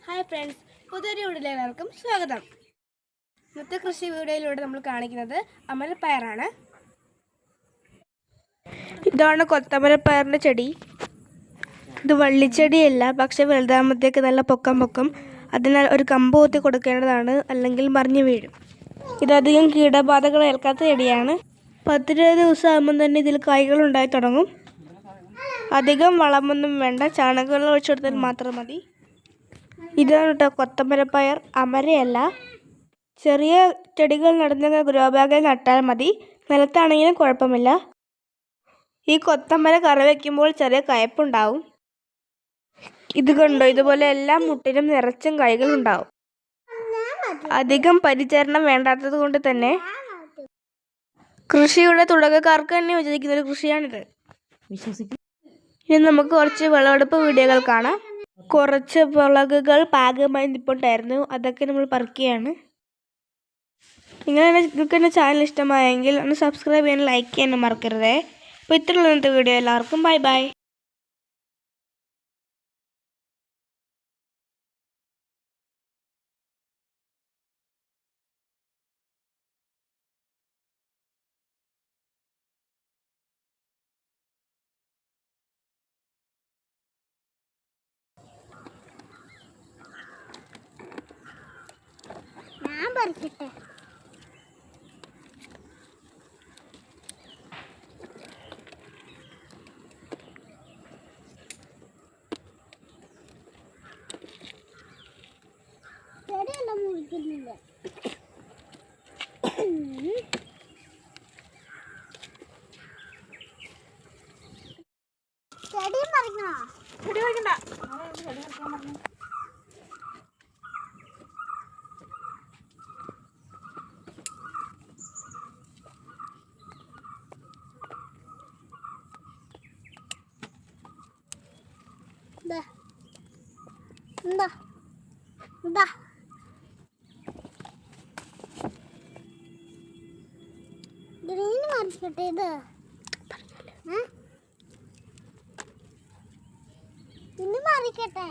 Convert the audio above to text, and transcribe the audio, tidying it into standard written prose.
Hi friends, പുതിയൊരു വീഡിയോയിലേക്കും സ്വാഗതം. ഇന്നത്തെ കൃഷി വീഡിയോയിലൂടെ നമ്മൾ കാണിക്കുന്നത് അമരപ്പയറാണ്. ഇതാണ് കൊത്തമരപ്പയറിൻ്റെ ചെടി. ഇത് വള്ളിച്ചെടിയല്ല, പക്ഷെ വലുതാകുമ്പോഴത്തേക്ക് നല്ല പൊക്കം. അതിനാൽ ഒരു കമ്പ് കുത്തി കൊടുക്കേണ്ടതാണ്, അല്ലെങ്കിൽ മറിഞ്ഞു വീഴും. ഇതധികം കീടബാധകൾ ഏൽക്കാത്ത ചെടിയാണ്. 10-20 ദിവസം ആകുമ്പം തന്നെ ഇതിൽ കായ്കൾ ഉണ്ടായി തുടങ്ങും. അധികം വളമൊന്നും വേണ്ട, ചാണകവെള്ളം ഒഴിച്ചു കൊടുത്താൽ മാത്രം മതി. ഇതാണ് കേട്ടോ കൊത്തമരപ്പയർ, അമരയല്ല. ചെറിയ ചെടികൾ നടുന്ന ഗ്രോ ബാഗിൽ നട്ടാൽ മതി, നിലത്താണെങ്കിലും കുഴപ്പമില്ല. ഈ കൊത്തമര കറി വയ്ക്കുമ്പോൾ ചെറിയ കയ്പുണ്ടാവും. ഇത് കണ്ടോ, ഇതുപോലെ എല്ലാ മുട്ടിലും നിറച്ചും കായ്കൾ ഉണ്ടാവും. അധികം പരിചരണം വേണ്ടാത്തത് കൊണ്ട് തന്നെ കൃഷിയുടെ തുടക്കക്കാർക്ക് തന്നെ യോജിക്കുന്ന ഒരു കൃഷിയാണിത്. ഇനി നമുക്ക് കുറച്ച് വിളവെടുപ്പ് വീഡിയോകൾ കാണാം. കുറച്ച് മുളകുകൾ പാകമായി നിൽപ്പുണ്ടായിരുന്നു, അതൊക്കെ നമ്മൾ പറിക്കുകയാണ്. നിങ്ങൾക്ക് എൻ്റെ ചാനൽ ഇഷ്ടമായെങ്കിൽ ഒന്ന് സബ്സ്ക്രൈബ് ചെയ്യാനും ലൈക്ക് ചെയ്യാനും മറക്കരുതേ. അപ്പോൾ ഇത്രയുള്ള ഇന്നത്തെ വീഡിയോ. എല്ലാവർക്കും ബൈ. ഞാൻ പറിക്കട്ടെ. ചെടിയെല്ലാം മുറിക്കുന്നില്ല. ചെടിയും പറിക്കണോ? ചെടി പറിക്കണ്ട. എന്താ ഗ്രീൻ മറിക്കട്ടെ. ഇത് ഇന്ന് മറിക്കട്ടെ.